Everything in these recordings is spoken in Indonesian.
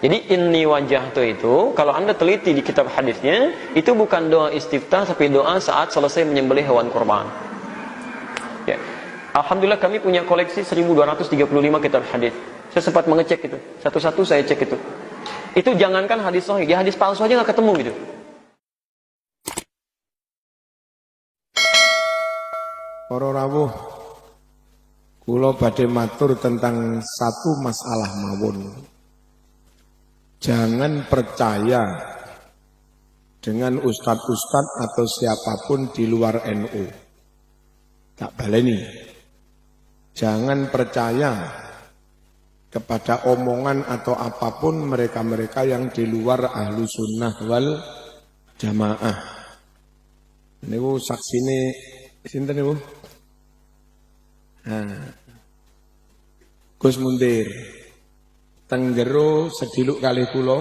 Jadi inni wajjahtu itu, kalau Anda teliti di kitab hadisnya, itu bukan doa istiftah, tapi doa saat selesai menyembelih hewan kurban. Ya. Alhamdulillah kami punya koleksi 1235 kitab hadis. Saya sempat mengecek itu, satu-satu saya cek itu. Itu jangankan hadis sahih, ya hadis palsu aja nggak ketemu gitu. Para rawuh, kula badhe matur tentang satu masalah mawon. Jangan percaya dengan ustadz-ustadz atau siapapun di luar NU. Tak baleni. Jangan percaya kepada omongan atau apapun mereka-mereka yang di luar ahlu sunnah wal jamaah. Niku saksine sinten niku? Gus Mundir. Teng jero sediluk kalih kula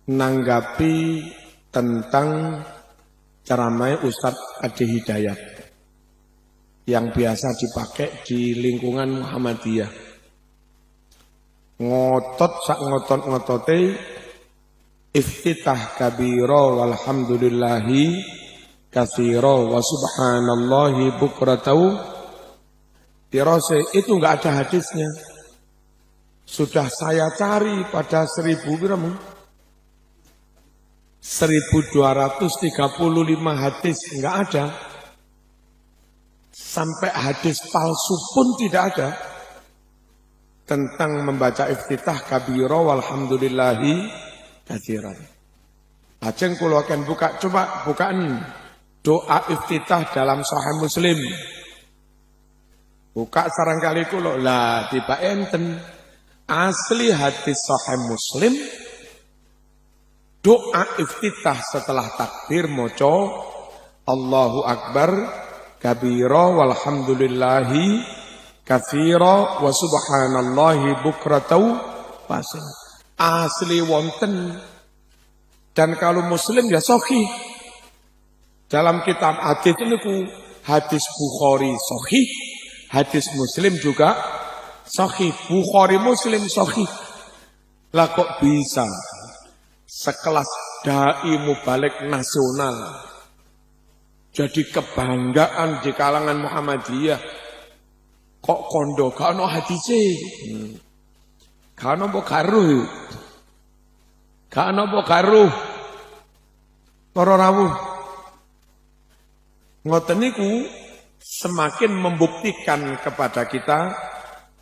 nanggapi tentang ceramah Ustadz Adi Hidayat yang biasa dipakai di lingkungan Muhammadiyah. Ngotot sak ngotot-ngotote iftitah kabira walhamdulillahi katsira wa subhanallahi bukratan dirose, itu enggak ada hadisnya. Sudah saya cari pada 1235 hadis, enggak ada. Sampai hadis palsu pun tidak ada tentang membaca iftitah kabira walhamdulillahi katsiran. Ajeng kula akan buka, coba bukaan doa iftitah dalam Sahih Muslim. Buka sarangkali kula, lah tiba enten. Asli hadis Sahih Muslim, doa iftitah setelah takbir moco Allahu Akbar kabira walhamdulillahi katsira wa subhanallahi bukratan wasil. Asli wonten. Dan kalau Muslim ya sahih. Dalam kitab hadis ini hadis Bukhari sahih, hadis Muslim juga sahih, Bukhari Muslim sahih. Lah kok bisa sekelas dai mubalik nasional jadi kebanggaan di kalangan Muhammadiyah kok kondo gak ono hadise. Gak ono mbok garuh. Gak ono mbok garuh. Para rawuh. Ngoten niku semakin membuktikan kepada kita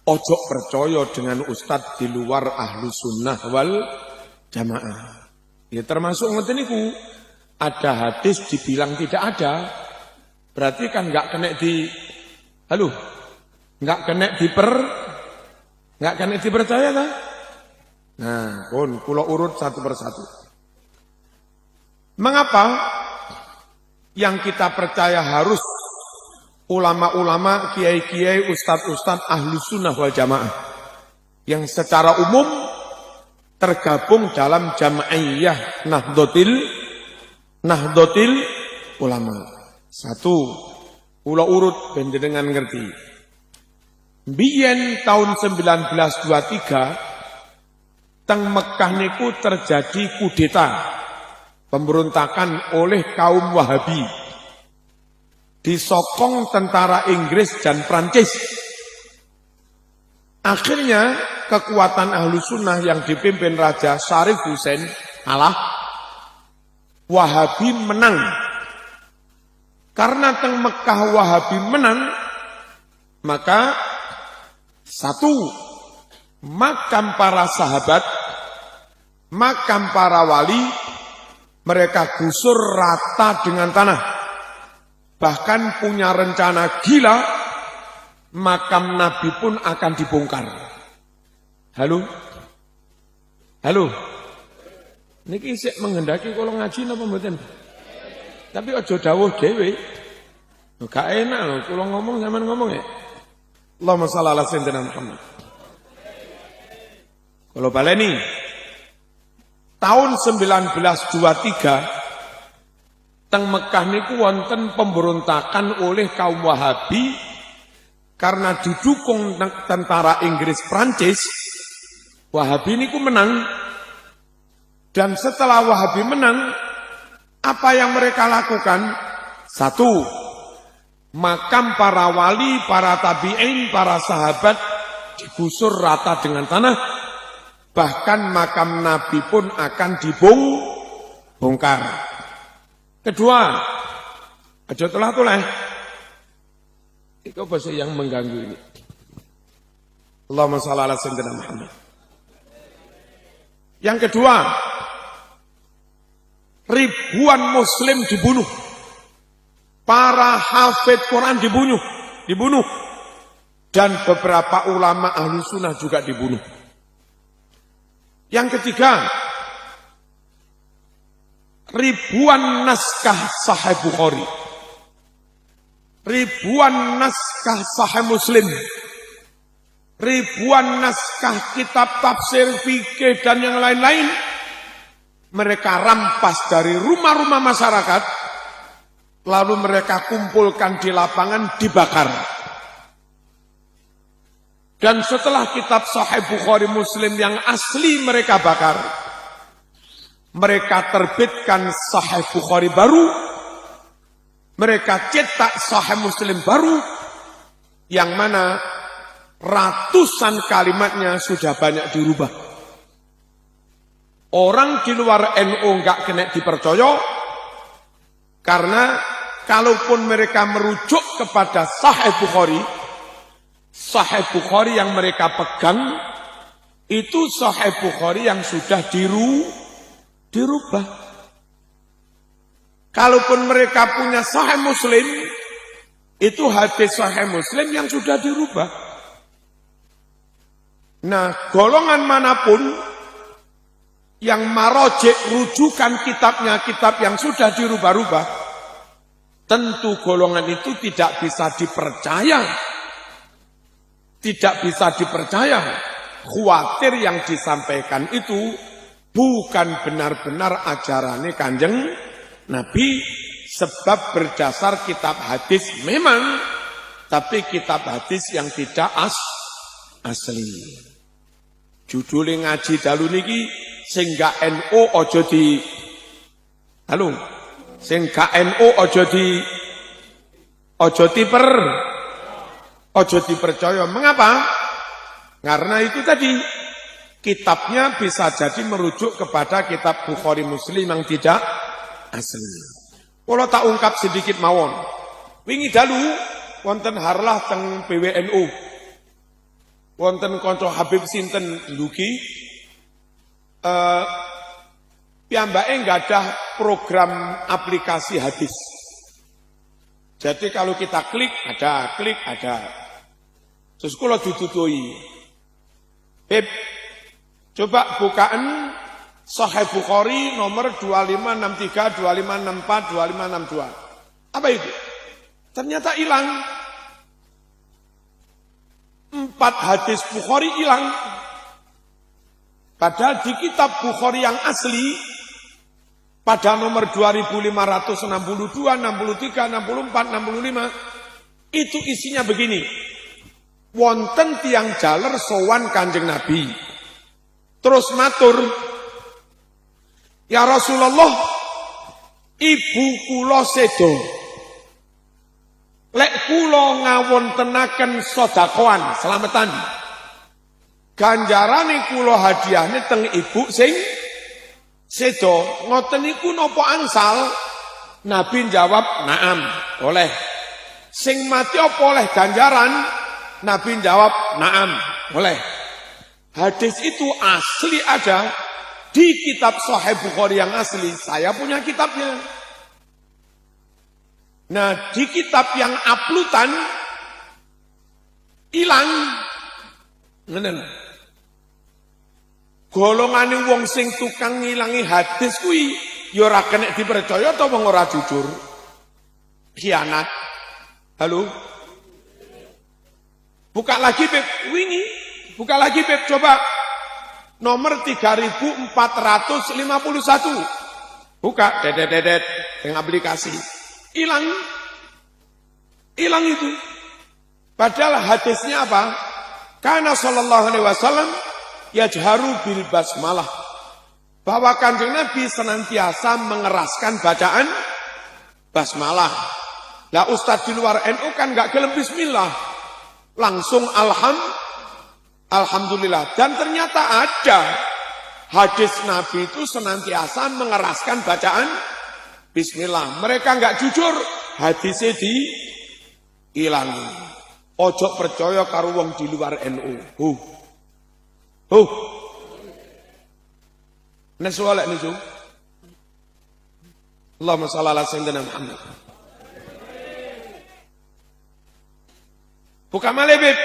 ojo percaya dengan ustadz di luar ahlu sunnah wal jamaah. Ya termasuk ngoten niku. Ada hadis dibilang tidak ada. Berarti kan enggak kena enggak kena dipercaya kan? Nah, pun kula urut satu persatu. Mengapa yang kita percaya harus ulama-ulama, kiai-kiai, ustadz-ustadz ahlu sunnah wal jamaah yang secara umum tergabung dalam Jam'iyah Nahdlatul Ulama. Satu, kula urut panjenengan ngerti. Biyen tahun 1923 teng Mekah niku terjadi kudeta, pemberontakan oleh kaum Wahabi. Disokong tentara Inggris dan Prancis. Akhirnya kekuatan ahlu sunnah yang dipimpin Raja Syarif Hussein kalah, Wahabi menang. Karena teng Mekah Wahabi menang, maka satu, makam para sahabat, makam para wali, mereka gusur rata dengan tanah. Bahkan punya rencana gila, makam Nabi pun akan dibongkar. Halo? Niki isih menghendaki kalau ngaji napa mboten? Tapi aja dawuh dhewe. Gak enak lho kula ngomong sampean ngomong ya. Allahumma shalli ala sayyidina Muhammad. Kalau baleni tahun 1923 teng Mekah niku wonten pemberontakan oleh kaum Wahabi karena didukung tentara Inggris Prancis. Wahabi ini ku menang. Dan setelah Wahabi menang, apa yang mereka lakukan? Satu, makam para wali, para tabi'in, para sahabat digusur rata dengan tanah. Bahkan makam Nabi pun akan dibongkar. Kedua, aja tulah-tulah. Itu bahasa yang mengganggu ini. Allahumma shalli ala sayyidina Muhammad. Yang kedua, ribuan muslim dibunuh. Para hafid Quran dibunuh. Dan beberapa ulama ahli sunnah juga dibunuh. Yang ketiga, ribuan naskah Sahih Bukhari. Ribuan naskah Sahih Muslim. Ribuan naskah kitab tafsir, fikih, dan yang lain-lain. Mereka rampas dari rumah-rumah masyarakat. Lalu mereka kumpulkan di lapangan, dibakar. Dan setelah kitab Sahih Bukhari Muslim yang asli mereka bakar, mereka terbitkan Sahih Bukhari baru, mereka cetak Sahih Muslim baru, yang mana ratusan kalimatnya sudah banyak dirubah. Orang di luar NU enggak kena dipercaya, karena kalaupun mereka merujuk kepada Sahih Bukhari yang mereka pegang, itu Sahih Bukhari yang sudah dirubah. Kalaupun mereka punya Sahih Muslim, itu hadis Sahih Muslim yang sudah dirubah. Nah, golongan manapun yang marojek rujukan kitabnya, kitab yang sudah dirubah-rubah, tentu golongan itu tidak bisa dipercaya. Tidak bisa dipercaya. Khawatir yang disampaikan itu bukan benar-benar ajarannya Kanjeng Nabi, sebab berdasar kitab hadis memang, tapi kitab hadis yang tidak asli. Judulnya ngaji dalu niki sing gak NU aja di sing gak NU aja dipercaya. Mengapa? Karena itu tadi, kitabnya bisa jadi merujuk kepada kitab Bukhari Muslim yang tidak asli. Kalau tak ungkap sedikit mawon. Wingi dalu wonten harlah teng PWNU. Wonten kanca Habib sinten ndugi piyambake nggadah program aplikasi hadis. Jadi kalau kita klik ada. Terus kula ditutuhi. Beb, coba bukaan Sahih Bukhari nomor 2563, 2564, 2562. Apa itu? Ternyata hilang. 4 hadis Bukhari hilang. Padahal di kitab Bukhari yang asli, pada nomor 2562, 63, 64, 65, itu isinya begini. Wonten tiang jaler sowan Kanjeng Nabi. Terus matur, ya Rasulullah, ibu kula sedo. Lek kula ngawontenaken sedekahan selamatan. Ganjarane kula hadiahne teng ibu sing sedo. Ngoten niku napa angsal? Nabi jawab, "Naam, oleh." Sing mati apa oleh ganjaran? Nabi jawab, "Naam, boleh." Hadis itu asli ada di kitab Sahih Bukhari yang asli. Saya punya kitabnya. Nah, di kitab yang uploadan hilang. Ngene. Golongane wong sing tukang ngilangi hadis kuwi ya ora kena dipercaya atau wong ora jujur. Khianat. Halo? Buka lagi Beb, wingi. Buka lagi Beb, coba. Nomor 3451. Buka, dedet dengan aplikasi. Hilang itu. Padahal hadisnya apa? Karena sallallahu alaihi wasallam yajharu bil basmalah. Bahwa Kanjeng Nabi senantiasa mengeraskan bacaan basmalah. Lah Ustadz di luar NU kan nggak gelem bismillah. Langsung alhamdulillah. Dan ternyata ada hadis Nabi itu senantiasa mengeraskan bacaan bismillah. Mereka nggak jujur, hadisnya diilangi. Ojo percaya karo wong di luar NU. Nesualek niku. Allahumma shalli ala sayyidina Muhammad. Buka malebib.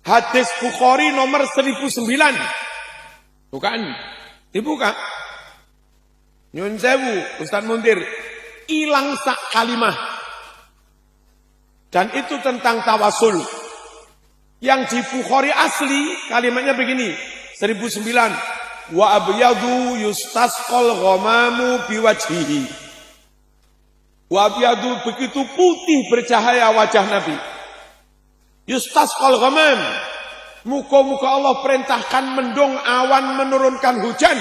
Hadis Bukhari nomor 1009. Bukan. Dibuka. Nyun sewu, Ustaz Muntir. Hilang sak kalimah. Dan itu tentang tawasul. Yang di Bukhari asli kalimatnya begini. 1009. Wa abyadu yustasqal ghamamu biwajhihi. Wa abyadu begitu putih bercahaya wajah Nabi. Yustasqal ghamam. Muka-muka Allah perintahkan mendung awan menurunkan hujan.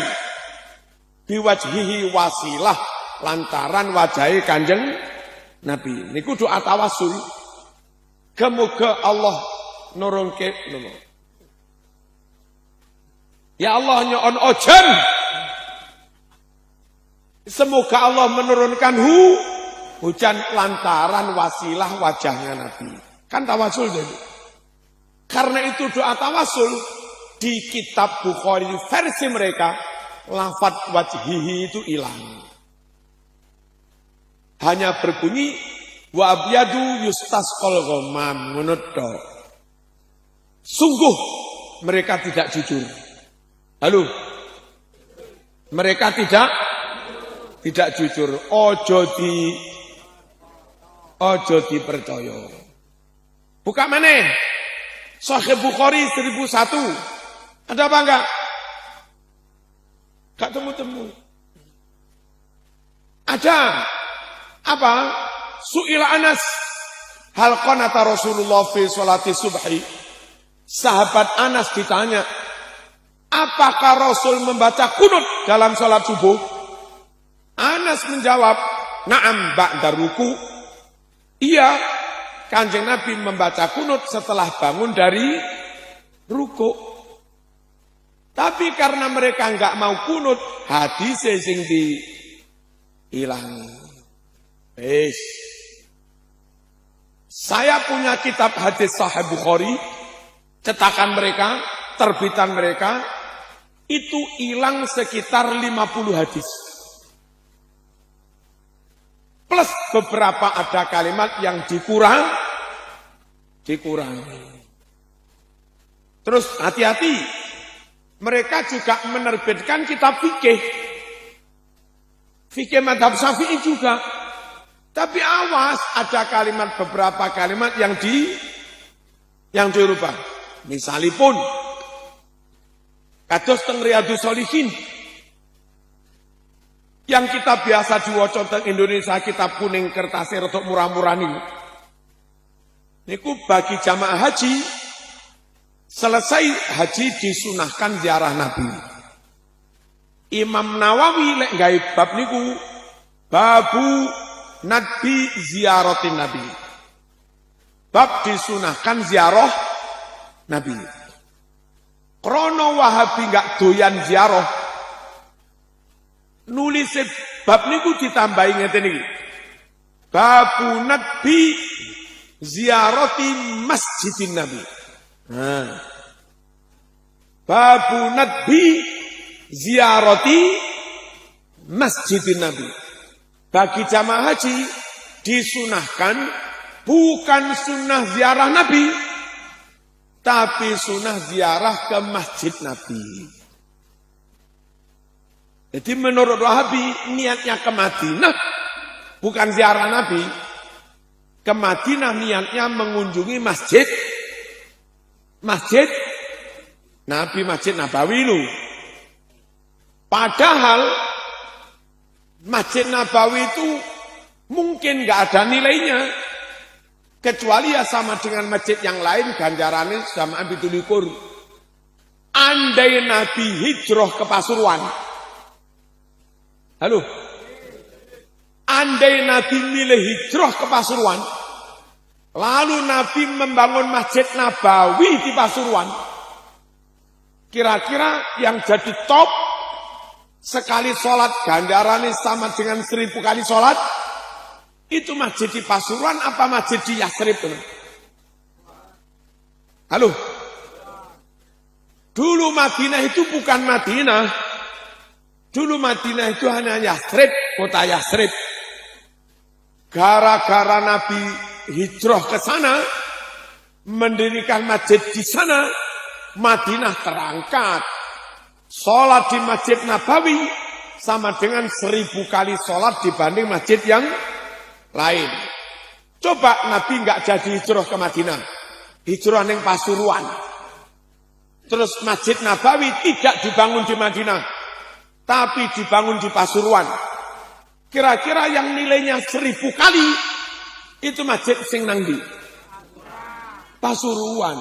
Biwajhihi wasilah lantaran wajahi Kanjeng Nabi. Niku doa tawasul. Kemuga Allah nurunke Ya Allah nyon ojen. Semoga Allah menurunkan hujan lantaran wasilah wajahnya Nabi. Kan tawasul jadi. Karena itu doa tawasul di kitab Bukhari versi mereka lafaz wajhihi itu hilang. Hanya berbunyi wa abyadu yustasqal ghamam menurut. Sungguh mereka tidak jujur. Halo. Mereka tidak jujur. Ojo dipercaya. Buka mana? Sahih Bukhari 1001. Ada apa enggak? Enggak temu-temu. Ada. Apa? Su'ila Anas. Hal qanata Rasulullah fi sholati subhi. Sahabat Anas ditanya, apakah Rasul membaca kunut dalam sholat subuh? Anas menjawab, na'am ba'da ruku. Iya, Kanjeng Nabi membaca kunut setelah bangun dari ruku. Tapi karena mereka enggak mau kunut, hadis sing diilangi. Saya punya kitab hadis Sahih Bukhari, cetakan mereka, terbitan mereka, itu hilang sekitar 50 hadis. Plus beberapa ada kalimat yang dikurangi. Terus hati-hati, mereka juga menerbitkan kitab fikih. Fikih madhab Syafi'i juga. Tapi awas, ada beberapa kalimat yang dirubah. Misalipun, kados teng Riyadhus Shalihin, yang kita biasa diwaca teng Indonesia, kitab kuning kertasnya rotok murah-murah niku. Niku bagi jamaah haji, selesai haji disunahkan ziarah Nabi. Imam Nawawi lek gawe bab niku, babu Nabi ziaratin Nabi. Bab disunahkan ziarah Nabi. Krono Wahabi enggak doyan ziarah. Nulis bab niku ditambahi ngeten iki. Babu Nabi ziarati Masjidin Nabi. Babu Nabi ziarati Masjidin Nabi. Bagi jamaah haji disunahkan bukan sunnah ziarah Nabi, tapi sunnah ziarah ke Masjid Nabi. Jadi menurut Wahabi niatnya ke Madinah bukan ziarah Nabi. Ke Madinah niatnya mengunjungi masjid Nabi, Masjid Nabawi lu. Padahal Masjid Nabawi itu mungkin nggak ada nilainya, kecuali ya sama dengan masjid yang lain ganjarannya sama 17. andai Nabi hijrah ke Pasuruan. Halo. Andai Nabi milih hijrah ke Pasuruan, lalu Nabi membangun Masjid Nabawi di Pasuruan, kira-kira yang jadi top sekali sholat gandarannya sama dengan 1000 kali sholat, itu masjid di Pasuruan apa masjid di Yasrib? Halo. Dulu Madinah itu bukan Madinah. Dulu Madinah itu hanya Yasrib, kota Yasrib. Gara-gara Nabi hijrah ke sana, mendirikan masjid di sana, Madinah terangkat. Sholat di Masjid Nabawi sama dengan 1000 kali sholat dibanding masjid yang lain. Coba Nabi nggak jadi hijrah ke Madinah, hijrah yang Pasuruan. Terus Masjid Nabawi tidak dibangun di Madinah, tapi dibangun di Pasuruan. Kira-kira yang nilainya 1000 kali, itu masjid sing nang ndi? Pasuruan.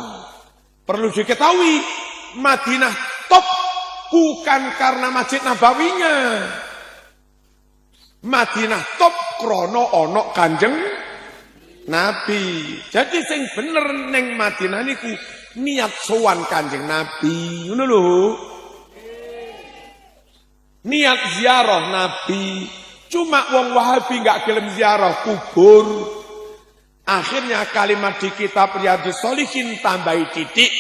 Perlu diketahui, Madinah top bukan karena Masjid Nabawinya. Madinah top krono ono Kanjeng Nabi. Jadi sing bener neng Madinah niku niat sowan Kanjeng Nabi, ngono lho. Niat ziarah Nabi. Cuma wong Wahabi enggak gelem ziarah kubur. Akhirnya kalimat di kitab Riyadhus Shalihin tambahi titik.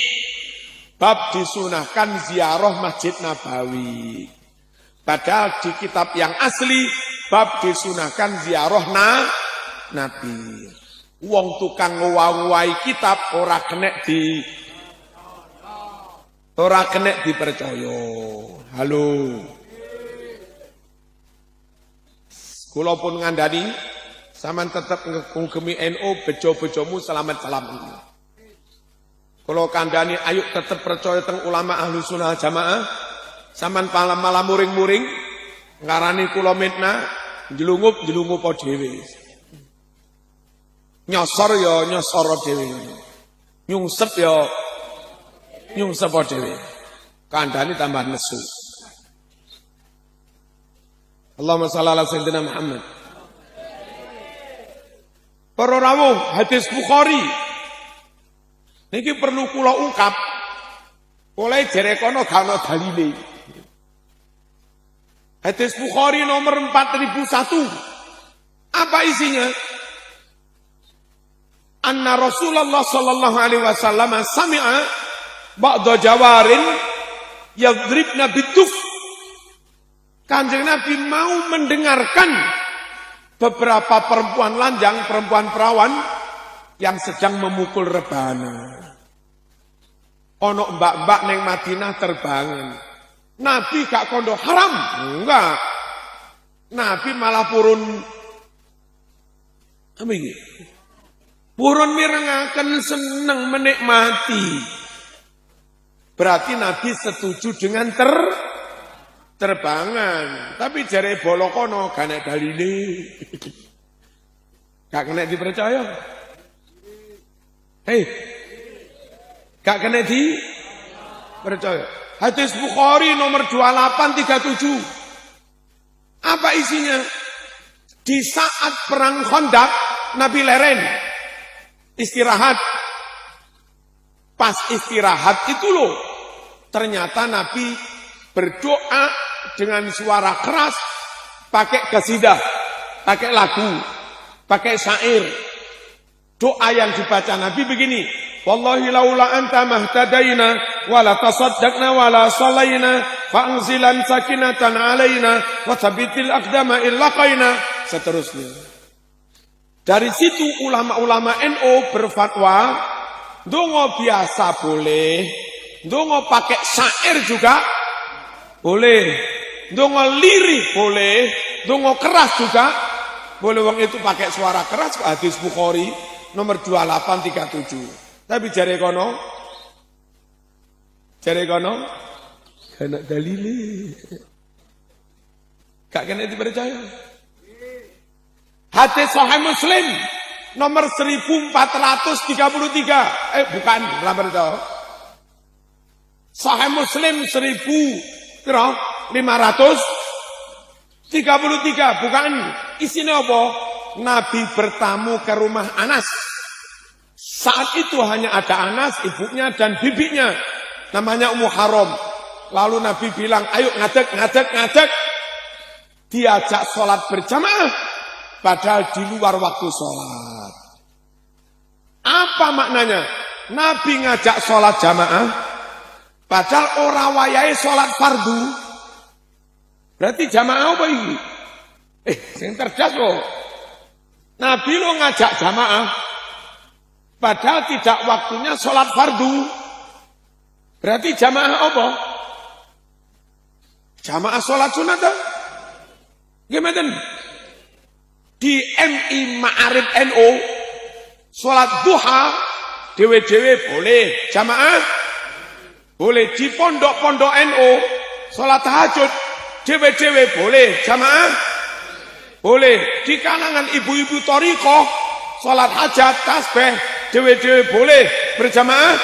Bab disunahkan ziarah Masjid Nabawi. Padahal di kitab yang asli bab disunahkan ziarah Nabi. Wong tukang ngowai kitab ora kena dipercaya. Halo. Kula pun ngandani sampean tetep ngugemi NU, bejo-bejomu selamat-selamat. Kula kandhani ayo tetep percaya teng ulama Ahlus Sunnah Jamaah. Sampean malam muring-muring ngarani kula mitnah, jelungup dhewe. Nyosor ya nyosor dhewe. Nyungsep ya nyungsep dhewe. Kandhani tambah nesu. Allahumma shalli ala sayyidina Muhammad. Para rawuh hadis Bukhari. Niki perlu kula ungkap. Oleh jere kono gak ono dalile. Hadis Bukhari nomor 4001. Apa isinya? Anna Rasulullah sallallahu alaihi wasallam sami'a ba'da jawarin yadribna biduf. Kanjeng Nabi mau mendengarkan beberapa perempuan lanjang, perempuan perawan yang sedang memukul rebana. Ono mbak-mbak neng Madinah terbangun. Nabi gak kondo haram, enggak. Nabi malah purun apa ini? Purun mirengaken seneng menikmati. Berarti Nabi setuju dengan terbangan. Tapi jare bolokono gak nek dalile. Gak kena dipercaya. Hei. Gak kena dipercaya. Hadis Bukhari nomor 2837. Apa isinya? Di saat perang Khandaq, Nabi leren. Istirahat. Pas istirahat itu loh. Ternyata Nabi berdoa dengan suara keras, pakai qasidah, pakai lagu, pakai syair. Doa yang dibaca Nabi begini, wallahi laula anta mahtadaina wala tasaddaqna wala sallaina fa'anzilan sakinatan alaina wa thabbitil aqdama illaqaina. Seterusnya. Dari situ ulama-ulama NU berfatwa, dongo biasa boleh, dongo pakai syair juga boleh, dongo lirik boleh, dongo keras juga boleh. Wong itu pakai suara keras. Hadis Bukhari nomor 2837. Tapi jare kono kena dalile, gak kena dipercaya. Hadis Sahih Muslim nomor 1433. Bukan, ora percaya. Sahih Muslim 1533. Bukan isinya apa? Nabi bertamu ke rumah Anas. Saat itu hanya ada Anas, ibunya dan bibinya. Namanya Ummu Haram. Lalu Nabi bilang, ayo ngadeg. Diajak sholat berjamaah. Padahal di luar waktu sholat. Apa maknanya? Nabi ngajak sholat jamaah. Padahal orang wayai sholat fardu. Berarti jamaah apa ini? Yang cerdas loh. Nabi lo ngajak jamaah. Padahal tidak waktunya sholat fardu. Berarti jamaah apa? Jamaah sholat sunat. Gimana? Di MI Ma'arif NU, sholat duha, dewe-dewe boleh. Jamaah, boleh. Di pondok-pondok NU, sholat tahajud, dewe-dewe boleh. Jamaah, boleh. Di kalangan ibu-ibu thariqah, sholat hajat, tasbih, dewe-dewe boleh. Berjamaah,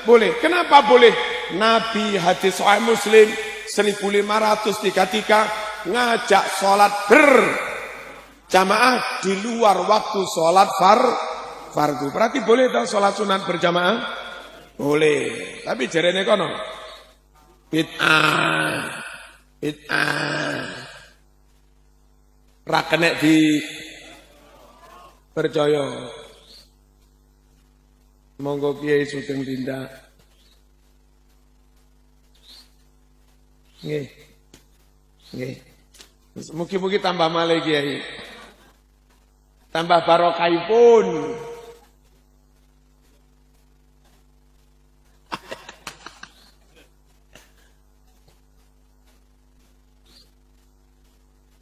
boleh. Kenapa boleh? Nabi hadis Sahih Muslim 1533 ngajak sholat berjamaah di luar waktu sholat fardu. Berarti boleh tak sholat sunat berjamaah? Boleh. Tapi jarene kono bid'ah. Ra kenek di percaya. Monggo Kiai Sugeng tindak. Nggih. Mugi-mugi tambah malih Kiai. Tambah barokahipun.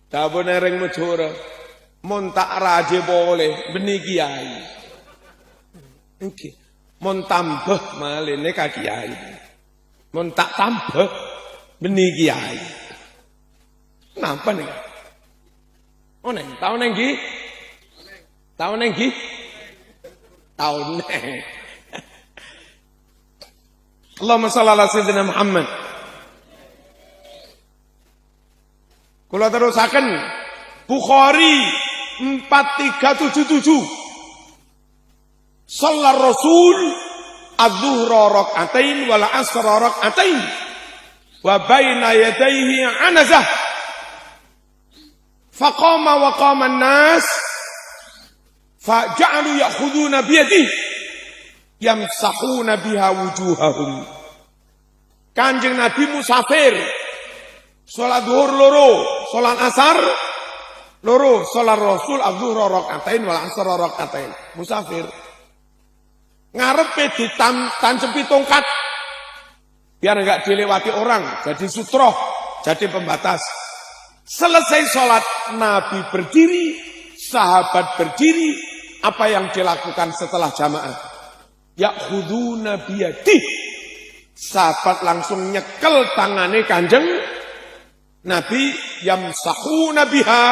Dawuh ning Mejora, mun tak raje boleh beni Kiai. Nggih. Mun tambah malih nek Kiai. Mun tak tambah beni Kiai. Napa nih? Oh neng, tahu neng gi? Tahu neng gi? Tahu neng. Allahumma shalli ala sayyidina Muhammad. Kula terusaken Bukhari 4377. Shallar Rasul adz-dzuhra rak'atain wal 'asra rak'atain wa baina yadayhi 'anazah. Faqama wa qama an-nas faja'alu ya'khuduna biyadihi yamsahuna biha wujuhahum. Kanjeng Nabi musafir. Salat zuhur loro, salat asar loro, salat Rasul adz-dzuhra rak'atain wal 'asra rak'atain. Musafir. Ngarepe ditancepi tongkat biar enggak dilewati orang, jadi sutroh, jadi pembatas. Selesai sholat, Nabi berdiri, sahabat berdiri. Apa yang dilakukan setelah jamaah? Ya'khuduna biyadih. Sahabat langsung nyekel tangane Kanjeng Nabi, yamsahuna biha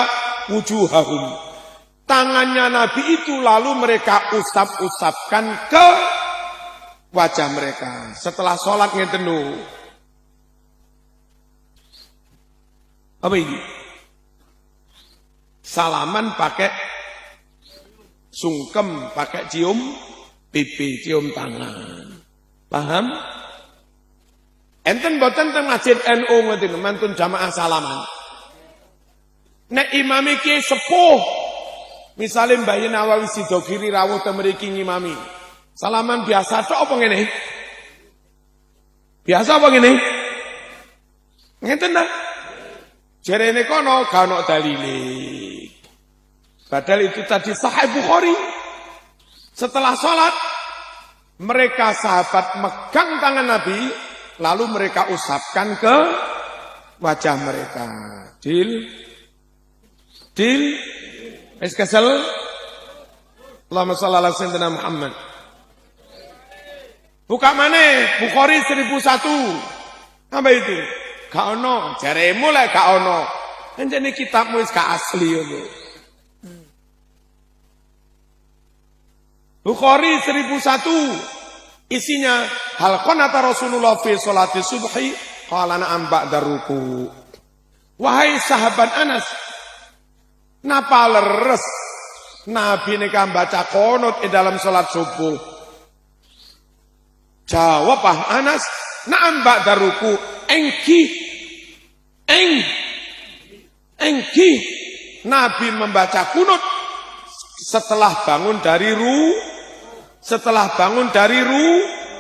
wujuhahum. Tangannya Nabi itu lalu mereka usap-usapkan ke wajah mereka. Setelah sholat ngeten lho. Apa ini? Salaman pakai sungkem, pakai cium pipi, cium tangan. Paham? Enten boten teng masjid NU ngoten mantun jamaah salaman. Nek imam iki sepuh, misalnya Mbah Nawawi Sidogiri rawuh teng mriki ngimami. Salaman biasa tok apa ngene? Biasa apa ngene? Ngeten ta? Jarene kono gak ono dalile. Padahal itu tadi Sahih Bukhari. Setelah sholat, mereka sahabat megang tangan Nabi, lalu mereka usapkan ke wajah mereka. Deal. Wis kesel. Allahumma shalli ala sayyidina Muhammad. Buka maneh Bukhari 1001. Apa itu? Gak ono, jaremu lah gak ono. Anjene kitabmu wis gak asli ngono. Bukhari 1001. Isinya hal qanata Rasulullah fi sholati subhi qala na'am ba'da ruku. Wahai sahabat Anas, napa leres Nabi nika baca qunut di dalam salat subuh? Jawab Anas, na'am ba'da ruku. Engki Nabi membaca qunut setelah bangun dari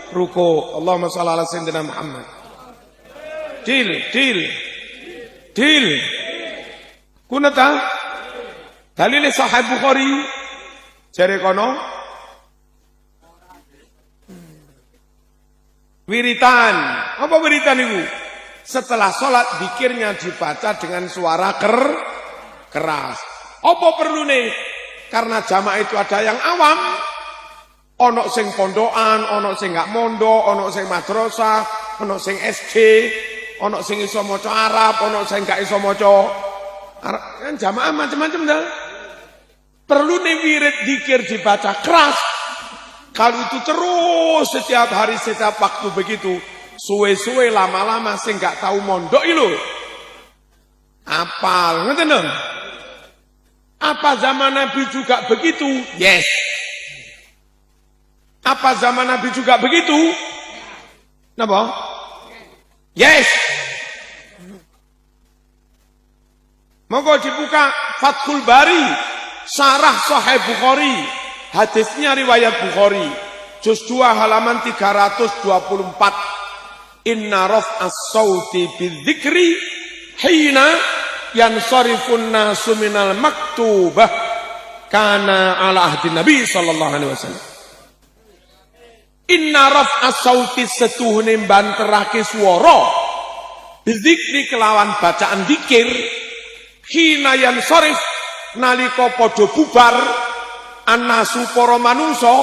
ruku. Allahumma shalli ala sayyidina Muhammad. Deal. Qunut dalile Sahih Bukhari jare kono wiritan. Apa wiritan itu? Setelah sholat zikirnya dibaca dengan suara keras. Apa perlu nih? Karena jamaah itu ada yang awam, ono sing pondokan, ono sing gak mondok, ono sing madrasah, ono sing SD, ono sing iso maca Arab, ono sing gak iso maca Arab. Kan jamaah macam-macam dah. Perlu nih wirid zikir dibaca keras. Kalau itu terus setiap hari, setiap waktu begitu, suwe-suwe lama-lama sing gak tahu mondok itu. Apal, ngerti dong? Apa zaman Nabi juga begitu? Yes. Apa zaman Nabi juga begitu? Napa? Yes. Monggo dibuka Fathul Bari, Syarah Sahih Bukhari. Hadisnya riwayat Bukhari. Juz 2 halaman 324. Inna raf'as sauti bidzikri hina yansarifun nasu minal maktubah kana ala ahdi Nabi sallallahu alaihi wasallam. Inna raf'as sauti setuhune banterake swara bidzikri kelawan bacaan zikir hina yansarif nalika padha bubar annasu para manungsa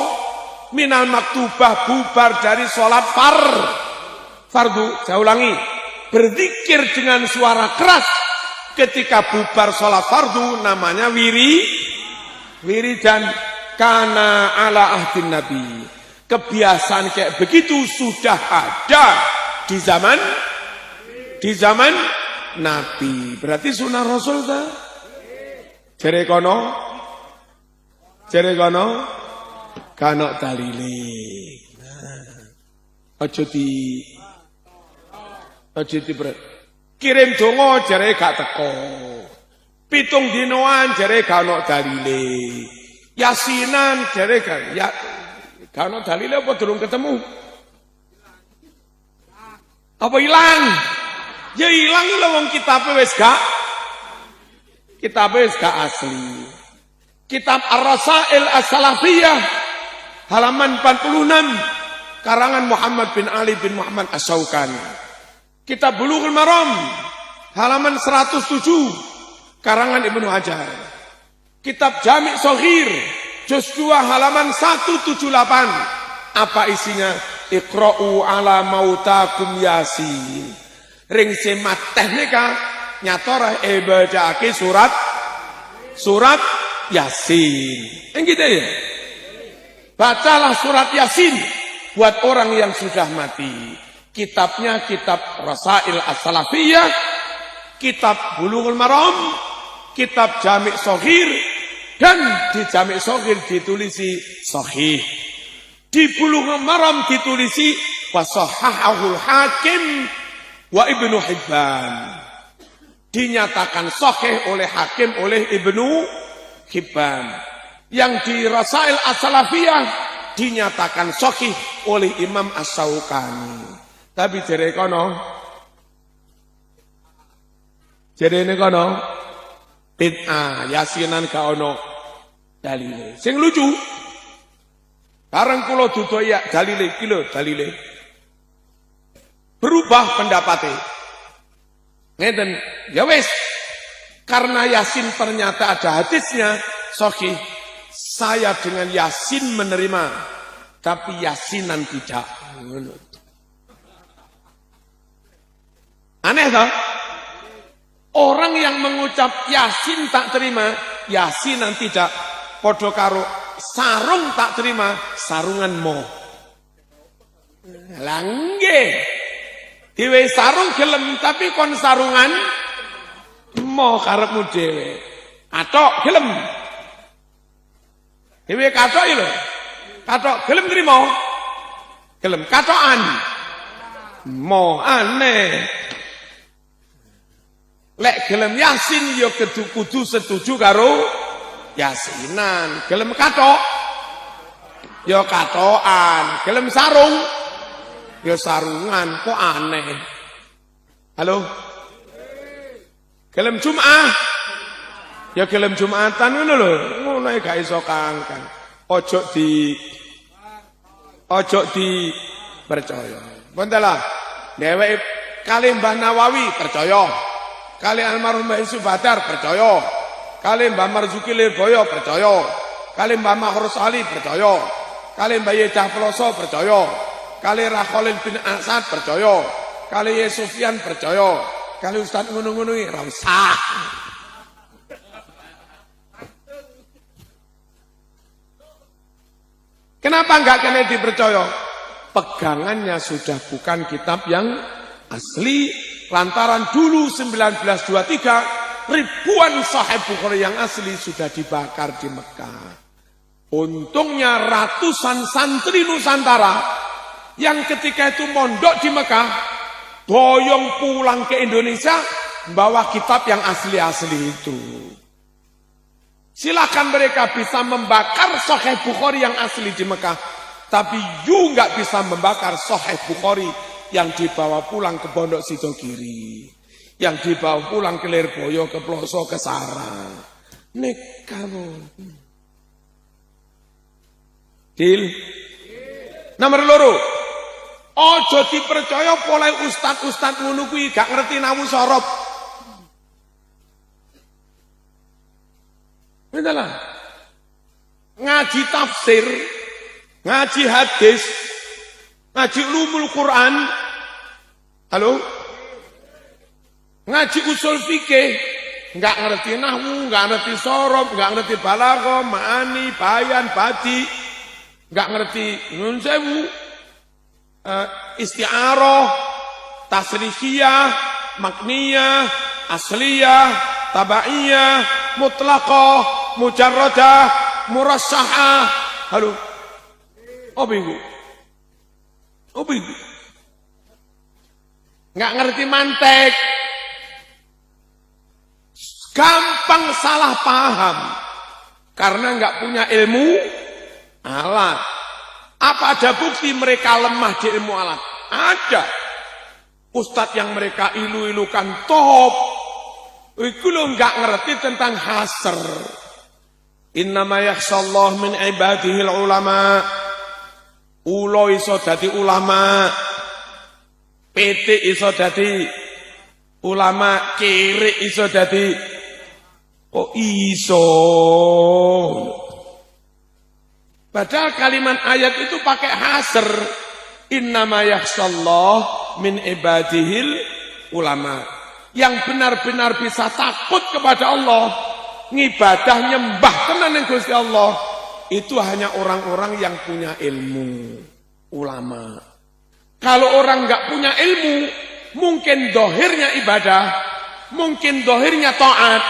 minal maktubah bubar dari salat fardu. Saya ulangi, berzikir dengan suara keras ketika bubar sholat fardu namanya wiridan kana ala ahdin Nabi. Kebiasaan kayak begitu sudah ada di zaman Nabi. Berarti sunnah Rasul ta? Jere kono kano dalile. Aja di kirim donga jare gak teko. 7 dinoan jare gak ono dalile. Yasinan jare gak ono dalile apa durung ketemu? Apa ilang? Ya ilang lho wong kitabe wis gak asli. Kitab Ar-Rasail As-Salafiyah halaman 46 karangan Muhammad bin Ali bin Muhammad As-Syaukani. Kitab Bulughul Maram halaman 107 karangan Ibnu Hajar. Kitab Jami' Shaghir juz 2 halaman 178. Apa isinya? Iqra'u ala mautakum Yasin. Ring semat teknika nyatora ibadake surat Yasin. Yang gitu ya. Bacalah surat Yasin buat orang yang sudah mati. Kitabnya kitab Rasail As-Salafiyah, kitab Bulughul Maram, kitab Jami' Shaghir, dan di Jami' Shaghir ditulisi sahih. Di Bulughul Maram ditulisi wa sahahahul Hakim wa Ibnu Hibban. Dinyatakan sahih oleh Hakim, oleh Ibnu Hibban. Yang di Rasail As-Salafiyah dinyatakan sahih oleh Imam As-Syaukani. Tapi jere kono bid'ah Yasinan gak ono dalile. Sing lucu bareng kula dudoya dalile iki lho dalile. Berubah pendapatnya. Ngeten, ya wis. Karena Yasin ternyata ada hadisnya sahih. Saya dengan Yasin menerima, tapi Yasinan tidak. Aneh tak? Orang yang mengucap Yasin tak terima, Yasinan tidak. Podo karo sarung tak terima, sarungan mo. Lah nggih. Diwe sarung gelem tapi kon sarungan mau karepmu dhewe. Kathok gelem. Diwe kathok lho. Kathok gelem trimo. Gelem kathokan. Mau aneh. Lek gelem yasin ya kudu setuju karo yasinan. Gelem kathok ya kathokan. Gelem sarung ya sarungan. Kok aneh? Halo? Gelem Jum'ah? Ya gelem Jum'atan ngono lho. Ngono gak iso kangkang. Ojo di percaya. Bentelah. Dheweke kali Mbah Nawawi percaya. Kali almarhum Mbah Yusuf Badar percaya. Kali Mbah Marzuki Lirboyo percaya. Kali Mbah Mahrus Ali percaya. Kali Mbah Yecah Peloso percaya. Kali Rakholil bin Asad percaya. Kali Yesufian percaya. Kali Ustaz ngono-ngono iki ra usah. Kenapa enggak kena dipercaya? Pegangannya sudah bukan kitab yang asli. Lantaran dulu 1923 ribuan Sahih Bukhari yang asli sudah dibakar di Mekah. Untungnya ratusan santri Nusantara yang ketika itu mondok di Mekah boyong pulang ke Indonesia membawa kitab yang asli-asli itu. Silakan mereka bisa membakar Sahih Bukhari yang asli di Mekah, tapi you nggak bisa membakar Sahih Bukhari yang dibawa pulang ke Pondok Sidogiri, yang dibawa pulang ke Lirboyo, ke Ploso, ke Sarang. Nek kamu. Deal. Nomor loro. Ojo dipercaya oleh ustad-ustad ngono kuwi gak ngerti nawu sorop. Beneran. Ngaji tafsir, ngaji hadis, ngaji ulumul Quran. Halo? Ngaji usul fikih, enggak ngerti nahwu, enggak ngerti sorop, enggak ngerti balaghah, ma'ani, bayan, badi, enggak ngerti nun sewu, isti'arah, tasrifiyah, makniyah, asliyah, tabaiyah, mutlaqah, mujarradah, murassahah. Halo. Apa itu? Apa itu? Enggak ngerti mantek. Gampang salah paham karena enggak punya ilmu alat. Apa ada bukti mereka lemah di ilmu alat? Ada. Ustadz yang mereka ilu-ilukan top, itu lo enggak ngerti tentang hasr. Innama yakhshallah min ibadihil ulama. Ulo iso dadi ulama. PT iso dadi ulama. Kiri iso dadi. Oh iso. Padahal kalimat ayat itu pakai hasr. Innama yakhshallah min ibadihil ulama. Yang benar-benar bisa takut kepada Allah, ngibadah nyembah tenan yang Gusti Allah, itu hanya orang-orang yang punya ilmu, ulama. Kalau orang enggak punya ilmu, mungkin dohirnya ibadah, mungkin dohirnya taat,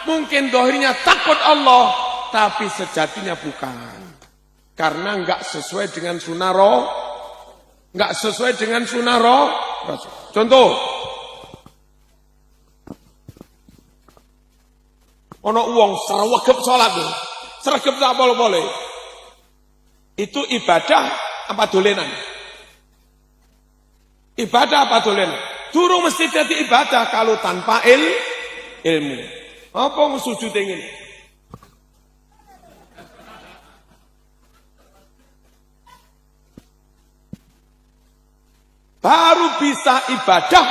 mungkin dohirnya takut Allah, tapi sejatinya bukan. Karena enggak sesuai dengan sunnah roh, enggak sesuai dengan sunnah roh. Contoh, ono uang sregep salat, sregep tak boleh. Itu ibadah apa dolenan? Ibadah apa dolenan? Durung mesti jadi ibadah kalau tanpa ilmu. Apa sujud ingin? Baru bisa ibadah,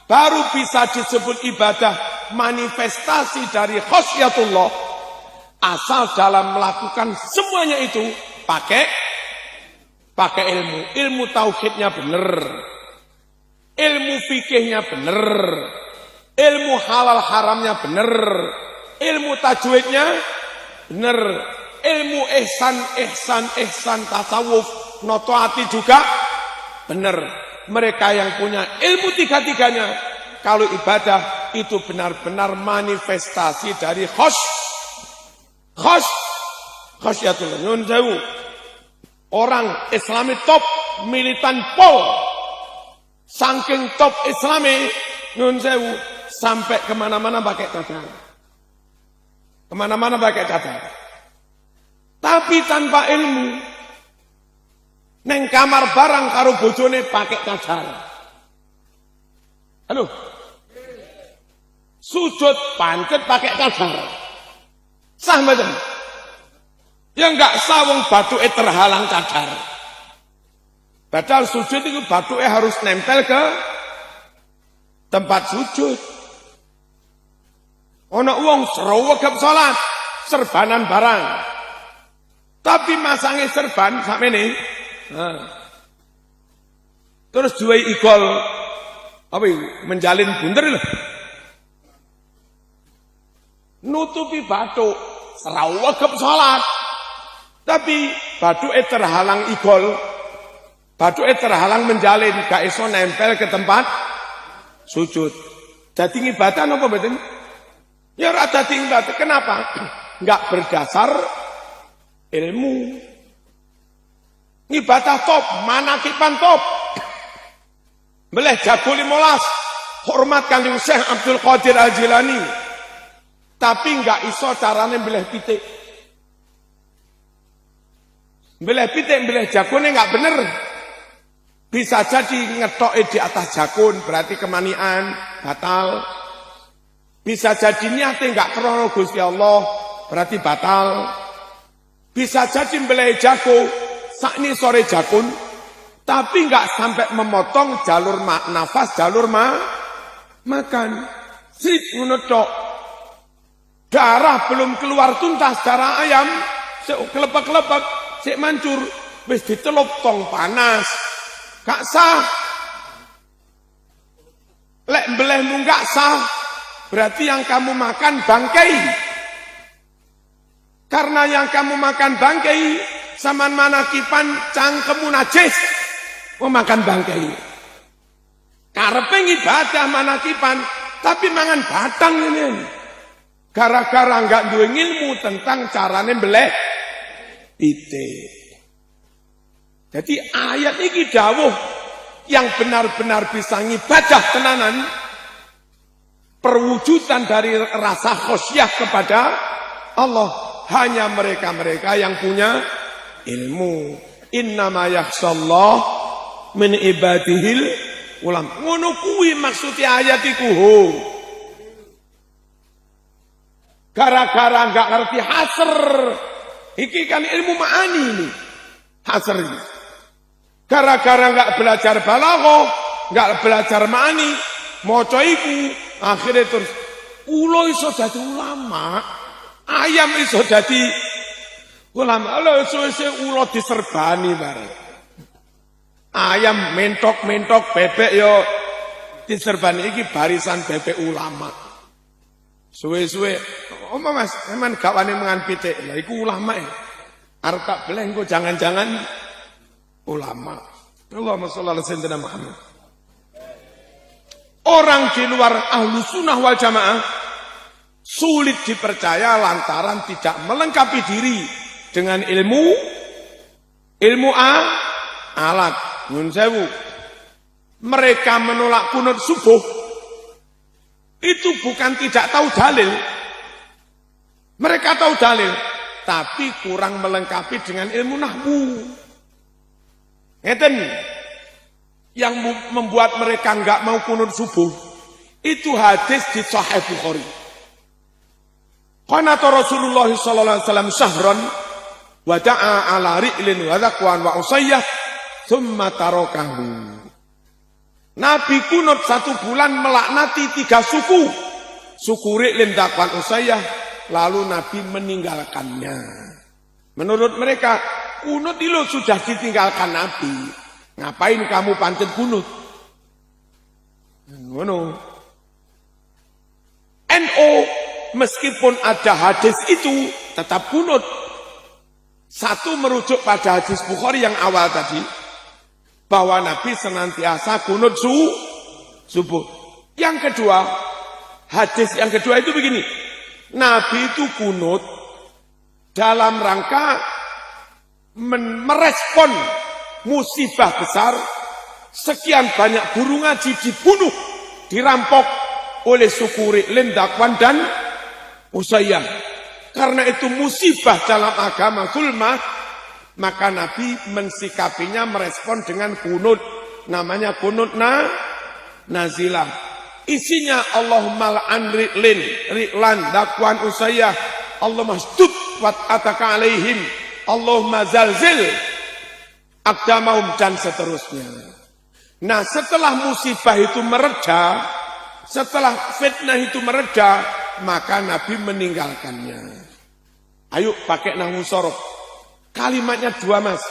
baru bisa disebut ibadah, manifestasi dari khosiyatullah, asal dalam melakukan semuanya itu pakai ilmu tauhidnya benar, ilmu fikihnya benar, ilmu halal haramnya benar, ilmu tajwidnya benar, ilmu ihsan tasawuf notoati juga benar. Mereka yang punya ilmu tiga-tiganya, kalau ibadah itu benar-benar manifestasi dari khosyatul nyun sewu. Orang Islami top, militan pol, saking top Islami nyun sewu, sampai kemana-mana pakai cadar. Kemana-mana pakai cadar. Tapi tanpa ilmu. Neng kamar barang karo bojone pakai cadar. Halo. Sujud pancet pakai cadar. Sah mboten? Ya enggak sah wong bathuke terhalang cadar. Padahal sujud itu bathuke harus nempel ke tempat sujud. Ana wong srowegep salat, serbanan barang. Tapi masange serban sakmene. Nah. Terus duwe igol apa itu? Menjalin bunder lho. Nutupi bathuk, srawegep salat. Tapi bathuke terhalang igol. Bathuke terhalang menjalin, gak iso nempel ke tempat sujud. Dadi ibadah napa mboten? Ya ora dadi ibadah. Kenapa? Enggak berdasar ilmu. Ibadah top, manakipan top. Beleh jago 15, hormat Kanjeng Syekh Abdul Qadir Al-Jilani. Tapi enggak iso carane beleh pitik. Beleh pitik, beleh jagone enggak bener. Bisa jadi ngetoke di atas jagon, berarti kemanian, batal. Bisa jadi niate enggak krono Gusti Allah, berarti batal. Bisa jadi beleh jago, sakni sore jagon, tapi enggak sampai memotong jalur nafas, jalur makan. Sip ngono tok. Darah belum keluar tuntas, darah ayam, sik kelepek-kelepek, sik mancur, wis ditelup tong panas. Gak sah. Lek mbelehmu gak sah, berarti yang kamu makan bangkai. Karena yang kamu makan bangkai, saman manakipan cangkemmu najis, memakan bangkai. Karepe ibadah manakipan, tapi mangan batang ini. Gara-gara enggak duwe ilmu tentang carane beleh pitik. Jadi ayat ini dawuh yang benar-benar bisa ngibadah tenanan, perwujudan dari rasa khosyah kepada Allah hanya mereka-mereka yang punya ilmu. Innama yakhshallah min ibadihil ulam. Ngono kuwi maksudnya ayat iku. Gara-gara enggak ngerti hasr. Iki kan ilmu ma'ani ini. Hasr ini. Gara-gara enggak belajar balaghah, enggak belajar ma'ani, maca iku, akhirnya terus ulo iso dadi ulama, ayam iso dadi ulama. Lha suwe-suwe ulo diserbani bareng. Ayam mentok-mentok, bebek yo diserbani, iki barisan bebek ulama. Suwe-suwe, Mas, emang gak wani mangan pitik. Lah iku ulama ya. Arep tak beleh engko jangan-jangan ulama. Allahumma sholli ala sayyidina Muhammad. Orang di luar Ahlus Sunnah wal Jamaah sulit dipercaya lantaran tidak melengkapi diri dengan ilmu alat. Nyun sewu. Mereka menolak kunut subuh. Itu bukan tidak tahu dalil. Mereka tahu dalil, tapi kurang melengkapi dengan ilmu nahwu. Ngeten. Yang membuat mereka enggak mau kunut subuh, itu hadis di Sahih Bukhari. Qanata Rasulullah sallallahu alaihi wasallam syahran wa da'a ala ri'lin wa zakwan wa usayyah thumma tarakahu. Nabi kunut 1 bulan melaknati 3 suku. Suku Ri'lin, Zakwan, Usayyah. Lalu Nabi meninggalkannya. Menurut mereka, kunut itu sudah ditinggalkan Nabi. Ngapain kamu pancet kunut? Ngono. NO, meskipun ada hadis itu, tetap kunut. Satu merujuk pada hadis Bukhari yang awal tadi. bahwa Nabi senantiasa kunut subuh. Yang kedua, hadis yang kedua itu begini. Nabi itu kunut dalam rangka merespon musibah besar. Sekian banyak guru ngaji dibunuh, dirampok oleh suku Ri'lin, Dakwan dan Usayyah. Karena itu musibah dalam agama zulmah, maka Nabi mensikapinya merespon dengan kunut. Namanya kunut nazilah. Isinya Allahumma la'an Ri'lan, Dakwan, Usayyah. Allahumma stud wat'ataka alaihim. Allahumma zalzil aqdamahum dan seterusnya. Nah, setelah musibah itu mereda, setelah fitnah itu mereda, maka Nabi meninggalkannya. Ayo pakai nahwu sorof. Kalimatnya dua, Mas.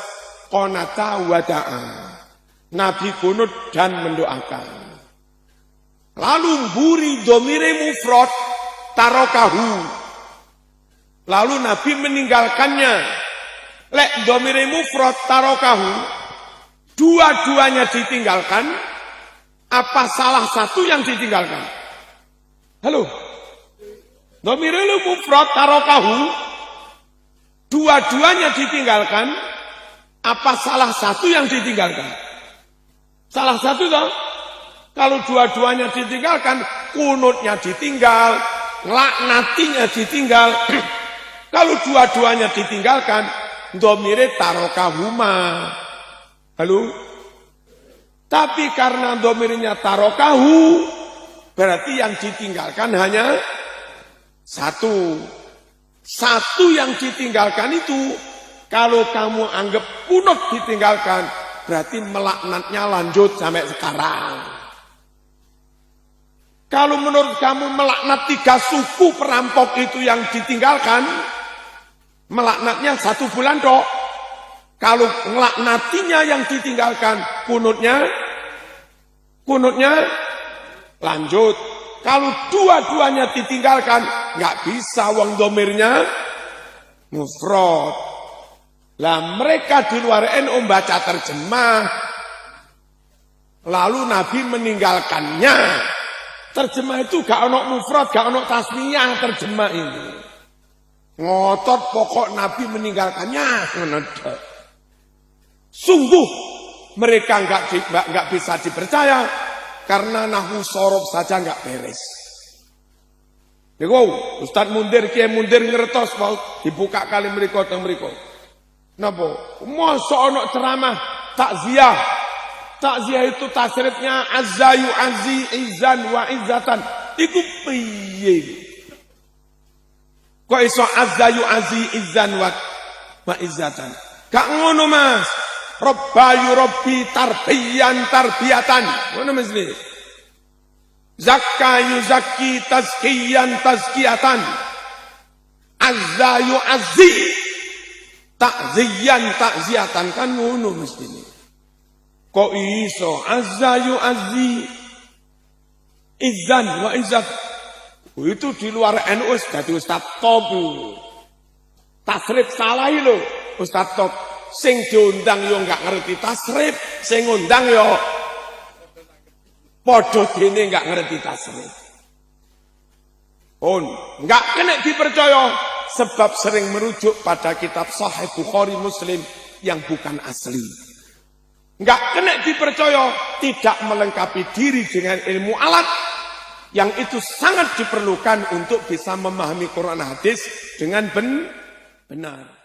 Qonata wada'a. Nabi kunut dan mendoakan. Lalu buri domire mufrad tarokahu. Lalu Nabi meninggalkannya. Lek domire mufrad tarokahu. Dua-duanya ditinggalkan. Apa salah satu yang ditinggalkan? Halo? Domire mufrad tarokahu. Dua-duanya ditinggalkan. Apa salah satu yang ditinggalkan? Salah satu toh? Kalau dua-duanya ditinggalkan, kunutnya ditinggal, laknatinya ditinggal. Kalau dua-duanya ditinggalkan, domire tarokahuma. Halo? Tapi karena domirnya tarokahu, berarti yang ditinggalkan hanya satu. Satu yang ditinggalkan itu, kalau kamu anggap kunut ditinggalkan, berarti melaknatnya lanjut sampai sekarang. Kalau menurut kamu melaknat 3 suku perampok itu yang ditinggalkan, melaknatnya 1 bulan dok. Kalau melaknatinya yang ditinggalkan, kunutnya lanjut. Kalau dua-duanya ditinggalkan, nggak bisa wong domirnya mufrad. Lah mereka di luar NU baca terjemah, lalu Nabi meninggalkannya. Terjemah itu gak ono mufrad, gak ono tasniyah terjemah ini. Ngotot pokok Nabi meninggalkannya. Sungguh mereka nggak bisa dipercaya karena nahwu sorof saja nggak beres. Wow, Ustaz Mundir, Kiai Mundir ngertos mau dibuka kali mereka teng mereka. Napa? Mosok ono ceramah takziah. Takziah itu tasrifnya azza yu'azzi izan wa izzatan. Iku piye? Kok iso azza yu'azzi izan wa izzatan? Gak ngono Mas. Robba yurabbi tarbiyan tarbiyatan. Ngono mesti. Zakka yuzakki tazkiyan tazkiyatan. Azza yu'azzi takziyan takziyatan, kan ngono mesti. Kok iso azza yu'azzi izan wa izzat. Itu di luar NU dadi Ustaz top. Tasrif salah lho Ustaz top. Sing diundang yo enggak ngerti tasrif, sing ngundang yo padha dene enggak ngerti tasrif. Enggak kena dipercaya sebab sering merujuk pada kitab Sahih Bukhari Muslim yang bukan asli. Enggak kena dipercaya, tidak melengkapi diri dengan ilmu alat yang itu sangat diperlukan untuk bisa memahami Quran hadis dengan benar.